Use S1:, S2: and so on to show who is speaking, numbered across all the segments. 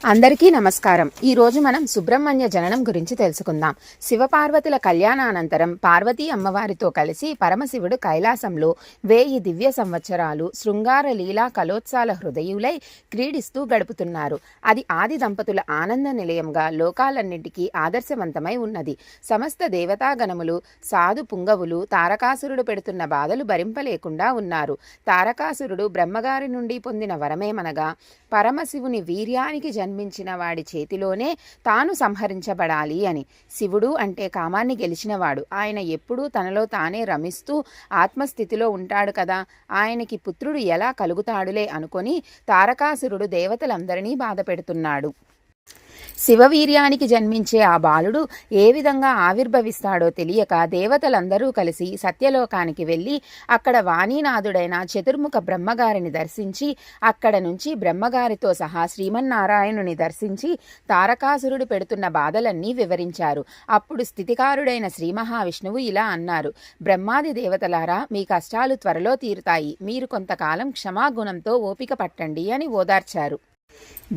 S1: అందరికీ నమస్కారం. ఈరోజు మనం సుబ్రహ్మణ్య జననం గురించి తెలుసుకుందాం. శివపార్వతుల కళ్యాణానంతరం పార్వతీ అమ్మవారితో కలిసి పరమశివుడు కైలాసంలో 1000 దివ్య సంవత్సరాలు శృంగార లీలా కలోత్సాల హృదయులై క్రీడిస్తూ గడుపుతున్నారు. అది ఆది దంపతుల ఆనంద నిలయంగా లోకాలన్నింటికీ ఆదర్శవంతమై ఉన్నది. సమస్త దేవతాగణములు సాధు పుంగవులు తారకాసురుడు పెడుతున్న బాధలు భరింపలేకుండా ఉన్నారు. తారకాసురుడు బ్రహ్మగారి నుండి పొందిన వరమేమనగా పరమశివుని వీర్యానికి జన్మించిన వాడి చేతిలోనే తాను సంహరించబడాలి అని. శివుడు అంటే కామాన్ని గెలిచినవాడు. ఆయన ఎప్పుడూ తనలో తానే రమిస్తూ ఆత్మస్థితిలో ఉంటాడు కదా, ఆయనకి పుత్రుడు ఎలా కలుగుతాడులే అనుకొని తారకాసురుడు దేవతలందరినీ బాధ పెడుతున్నాడు. శివవీర్యానికి జన్మించే ఆ బాలుడు ఏ విధంగా ఆవిర్భవిస్తాడో తెలియక దేవతలందరూ కలిసి సత్యలోకానికి వెళ్ళి అక్కడ వాణీనాథుడైన చతుర్ముఖ బ్రహ్మగారిని దర్శించి అక్కడ నుంచి బ్రహ్మగారితో సహా శ్రీమన్నారాయణుని దర్శించి తారకాసురుడు పెడుతున్న బాధలన్నీ వివరించారు. అప్పుడు స్థితికారుడైన శ్రీ మహావిష్ణువు ఇలా అన్నారు: బ్రహ్మాది దేవతలారా, మీ కష్టాలు త్వరలో తీరుతాయి. మీరు కొంతకాలం క్షమాగుణంతో ఓపిక పట్టండి అని ఓదార్చారు.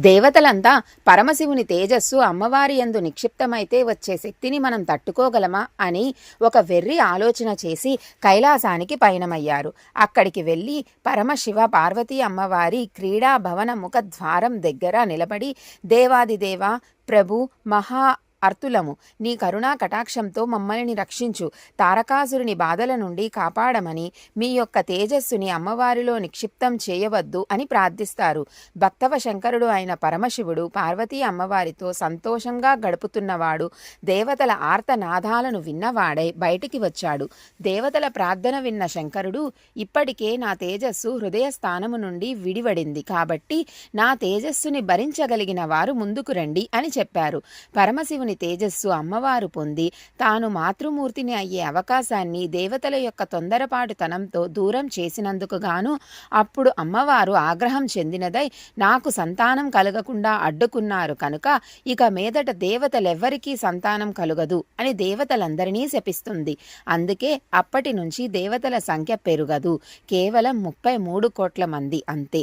S1: దేవతలంతా పరమశివుని తేజస్సు అమ్మవారి యందు నిక్షిప్తమైతే వచ్చే శక్తిని మనం తట్టుకోగలమా అని ఒక వెర్రి ఆలోచన చేసి కైలాసానికి పయనమయ్యారు. అక్కడికి వెళ్ళి పరమశివ పార్వతీ అమ్మవారి క్రీడా భవన ముఖ ద్వారం దగ్గర నిలబడి, దేవాదిదేవ ప్రభు మహా అర్తులము, నీ కరుణా కటాక్షంతో మమ్మల్ని రక్షించు, తారకాసురుని బాధల నుండి కాపాడమని, మీ యొక్క తేజస్సుని అమ్మవారిలో నిక్షిప్తం చేయవద్దు అని ప్రార్థిస్తారు. భక్తవ శంకరుడు అయిన పరమశివుడు పార్వతీ అమ్మవారితో సంతోషంగా గడుపుతున్నవాడు. దేవతల ఆర్తనాదాలను విన్నవాడై బయటికి వచ్చాడు. దేవతల ప్రార్థన విన్న శంకరుడు, ఇప్పటికే నా తేజస్సు హృదయ స్థానము నుండి విడివడింది కాబట్టి నా తేజస్సుని భరించగలిగిన వారు ముందుకు రండి అని చెప్పారు. పరమశివుని తేజస్సు అమ్మవారు పొంది తాను మాతృమూర్తిని అయ్యే అవకాశాన్ని దేవతల యొక్క తొందరపాటుతనంతో దూరం చేసినందుకు గాను అప్పుడు అమ్మవారు ఆగ్రహం చెందినదై నాకు సంతానం కలగకుండా అడ్డుకున్నారు కనుక ఇక మీదట దేవతలెవ్వరికీ సంతానం కలుగదు అని దేవతలందరినీ శపిస్తుంది. అందుకే అప్పటి నుంచి దేవతల సంఖ్య పెరుగదు, కేవలం 33 కోట్ల మంది అంతే.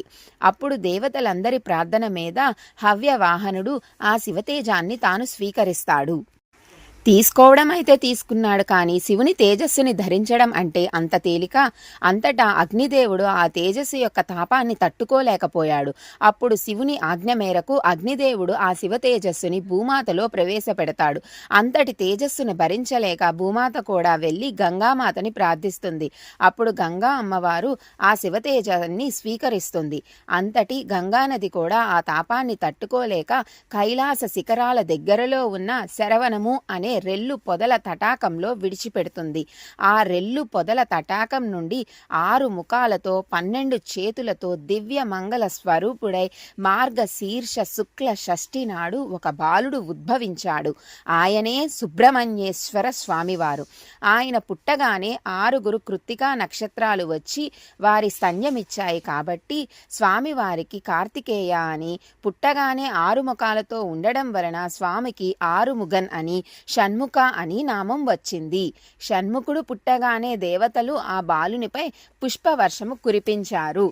S1: అప్పుడు దేవతలందరి ప్రార్థన మీద హవ్యవాహనుడు ఆ శివతేజాన్ని తాను స్వీకరిస్తాడు. తీసుకోవడం అయితే తీసుకున్నాడు, కానీ శివుని తేజస్సుని ధరించడం అంటే అంత తేలిక? అంతటా అగ్నిదేవుడు ఆ తేజస్సు యొక్క తాపాన్ని తట్టుకోలేకపోయాడు. అప్పుడు శివుని ఆజ్ఞ మేరకు అగ్నిదేవుడు ఆ శివ తేజస్సుని భూమాతలో ప్రవేశపెడతాడు. అంతటి తేజస్సును భరించలేక భూమాత కూడా వెళ్ళి గంగామాతని ప్రార్థిస్తుంది. అప్పుడు గంగా అమ్మవారు ఆ శివతేజాన్ని స్వీకరిస్తుంది. అంతటి గంగానది కూడా ఆ తాపాన్ని తట్టుకోలేక కైలాస శిఖరాల దగ్గరలో ఉన్న శరవణము అనే రెల్లు పొదల తటాకంలో విడిచిపెడుతుంది. ఆ రెల్లు పొదల తటాకం నుండి 6 ముఖాలతో 12 చేతులతో దివ్య మంగళ స్వరూపుడై మార్గశీర్ష శుక్ల షష్ఠి నాడు ఒక బాలుడు ఉద్భవించాడు. ఆయనే సుబ్రహ్మణ్యేశ్వర స్వామివారు. ఆయన పుట్టగానే 6 కృత్తికా నక్షత్రాలు వచ్చి వారి స్తన్యమిచ్చాయి కాబట్టి స్వామివారికి కార్తికేయ అని, పుట్టగానే 6 ముఖాలతో ఉండడం వలన స్వామికి ఆరుముగన్ అని, షణ్ముఖ అని నామం వచ్చింది. షణ్ముఖుడు పుట్టగానే దేవతలు ఆ బాలునిపై పుష్పవర్షము కురిపించారు.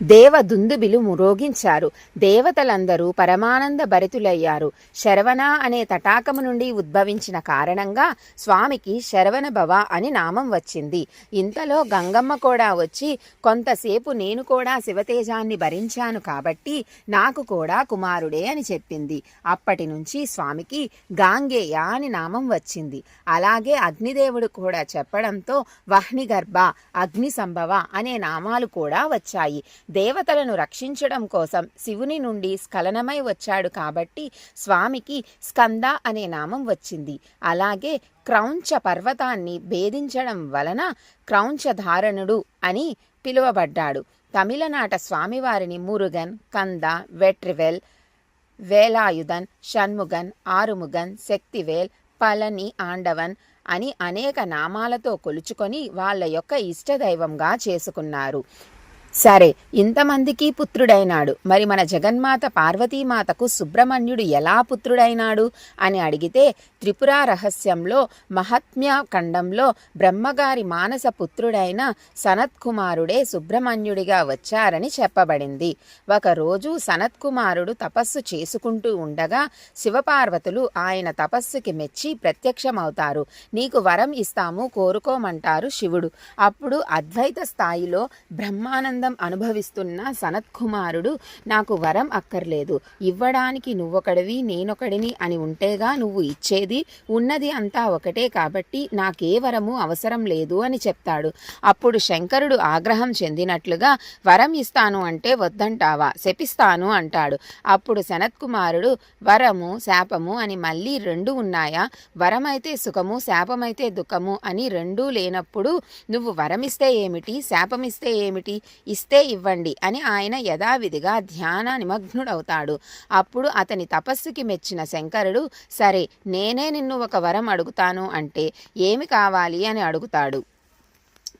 S1: దేవదుందుబిలు మ్రోగించారు. దేవతలందరూ పరమానంద భరితులయ్యారు. శరవణ అనే తటాకము నుండి ఉద్భవించిన కారణంగా స్వామికి శరవణ భవ అని నామం వచ్చింది. ఇంతలో గంగమ్మ కూడా వచ్చి, కొంతసేపు నేను కూడా శివతేజాన్ని భరించాను కాబట్టి నాకు కూడా కుమారుడే అని చెప్పింది. అప్పటి నుంచి స్వామికి గాంగేయ అని నామం వచ్చింది. అలాగే అగ్నిదేవుడు కూడా చెప్పడంతో వహ్నిగర్భ, అగ్ని సంభవ అనే నామాలు కూడా వచ్చాయి. దేవతలను రక్షించడం కోసం శివుని నుండి స్ఖలనమై వచ్చాడు కాబట్టి స్వామికి స్కంద అనే నామం వచ్చింది. అలాగే క్రౌంచ పర్వతాన్ని భేదించడం వలన క్రౌంచధారణుడు అని పిలువబడ్డాడు. తమిళనాట స్వామివారిని మురుగన్, కంద, వెట్రివెల్, వేలాయుధన్, షణ్ముగన్, ఆరుముగన్, శక్తివేల్, పళని ఆండవన్ అని అనేక నామాలతో కొలుచుకొని వాళ్ళ యొక్క ఇష్టదైవంగా చేసుకున్నారు. సరే, ఇంతమందికి పుత్రుడైనాడు, మరి మన జగన్మాత పార్వతీమాతకు సుబ్రహ్మణ్యుడు ఎలా పుత్రుడైనాడు అని అడిగితే, త్రిపుర రహస్యంలో మహాత్మ్య ఖండంలో బ్రహ్మగారి మానస పుత్రుడైన సనత్కుమారుడే సుబ్రహ్మణ్యుడిగా వచ్చారని చెప్పబడింది. ఒకరోజు సనత్కుమారుడు తపస్సు చేసుకుంటూ ఉండగా శివపార్వతులు ఆయన తపస్సుకి మెచ్చి ప్రత్యక్షమవుతారు. నీకు వరం ఇస్తాము, కోరుకోమంటారు శివుడు. అప్పుడు అద్వైత స్థాయిలో బ్రహ్మానందం అనుభవిస్తున్న సనత్కుమారుడు, నాకు వరం అక్కర్లేదు, ఇవ్వడానికి నువ్వొకడివి నేనొకడిని అని ఉంటేగా నువ్వు ఇచ్చేది, ఉన్నది అంతా ఒకటే కాబట్టి నాకే వరము అవసరం లేదు అని చెప్తాడు. అప్పుడు శంకరుడు ఆగ్రహం చెందినట్లుగా, వరం ఇస్తాను అంటే వద్దంటావా, శపిస్తాను అంటాడు. అప్పుడు సనత్కుమారుడు, వరము శాపము అని మళ్ళీ రెండు ఉన్నాయా? వరమైతే సుఖము, శాపమైతే దుఃఖము అని రెండూ లేనప్పుడు నువ్వు వరమిస్తే ఏమిటి, శాపమిస్తే ఏమిటి, ఇస్తే ఇవ్వండి అని ఆయన యథావిధిగా ధ్యాన నిమగ్నుడవుతాడు. అప్పుడు అతని తపస్సుకి మెచ్చిన శంకరుడు, సరే నేనే నిన్ను ఒక వరం అడుగుతాను అంటే ఏమి కావాలి అని అడుగుతాడు.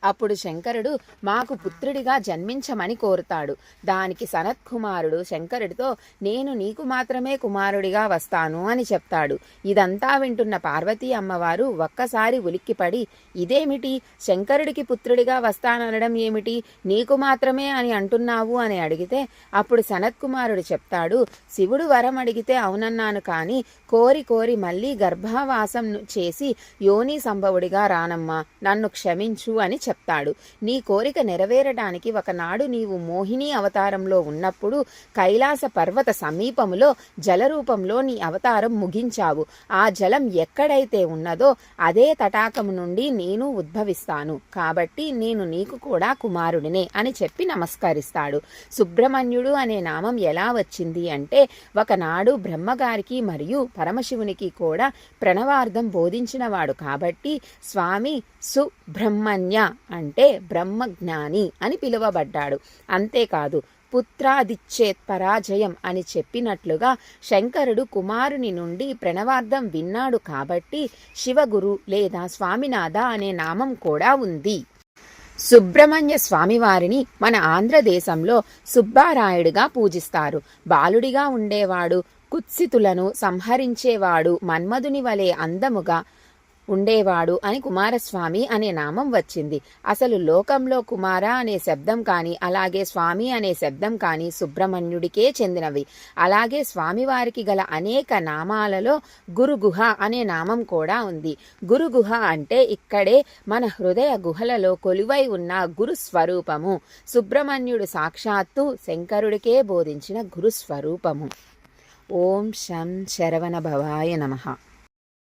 S1: అప్పుడు శంకరుడు, మాకు పుత్రుడిగా జన్మించమని కోరుతాడు. దానికి సనత్కుమారుడు శంకరుడితో, నేను నీకు మాత్రమే కుమారుడిగా వస్తాను అని చెప్తాడు. ఇదంతా వింటున్న పార్వతీ అమ్మవారు ఒక్కసారి ఉలిక్కిపడి, ఇదేమిటి, శంకరుడికి పుత్రుడిగా వస్తాననడం ఏమిటి, నీకు మాత్రమే అని అంటున్నావు అని అడిగితే, అప్పుడు సనత్కుమారుడు చెప్తాడు, శివుడు వరం అడిగితే అవునన్నాను, కానీ కోరి కోరి మళ్ళీ గర్భవాసం చేసి యోని సంభవుడిగా రానమ్మా, నన్ను క్షమించు అని చెప్తాడు. నీ కోరిక నెరవేరడానికి ఒకనాడు నీవు మోహిని అవతారంలో ఉన్నప్పుడు కైలాస పర్వత సమీపములో జలరూపంలో నీ అవతారం ముగించావు. ఆ జలం ఎక్కడైతే ఉన్నదో అదే తటాకము నుండి నేను ఉద్భవిస్తాను, కాబట్టి నేను నీకు కూడా కుమారుడినే అని చెప్పి నమస్కరిస్తాడు. సుబ్రహ్మణ్యుడు అనే నామం ఎలా వచ్చింది అంటే, ఒకనాడు బ్రహ్మగారికి మరియు పరమశివునికి కూడా ప్రణవార్థం బోధించినవాడు కాబట్టి స్వామి సుబ్రహ్మణ్య అంటే బ్రహ్మజ్ఞాని అని పిలువబడ్డాడు. అంతేకాదు, పుత్రాదిచ్చేత్ పరాజయం అని చెప్పినట్లుగా శంకరుడు కుమారుని నుండి ప్రణవార్థం విన్నాడు కాబట్టి శివగురు లేదా స్వామినాథ అనే నామం కూడా ఉంది. సుబ్రహ్మణ్య స్వామివారిని మన ఆంధ్రదేశంలో సుబ్బారాయుడుగా పూజిస్తారు. బాలుడిగా ఉండేవాడు, కుత్సితులను సంహరించేవాడు, మన్మధుని వలె అందముగా ఉండేవాడు అని కుమారస్వామి అనే నామం వచ్చింది. అసలు లోకంలో కుమార అనే శబ్దం కానీ అలాగే స్వామి అనే శబ్దం కానీ సుబ్రహ్మణ్యుడికే చెందినవి. అలాగే స్వామివారికి గల అనేక నామాలలో గురుగుహ అనే నామం కూడా ఉంది. గురుగుహ అంటే ఇక్కడే మన హృదయ గుహలలో కొలువై ఉన్న గురుస్వరూపము. సుబ్రహ్మణ్యుడు సాక్షాత్తు శంకరుడికే బోధించిన గురుస్వరూపము. ఓం శం శరవణ భవాయ నమః.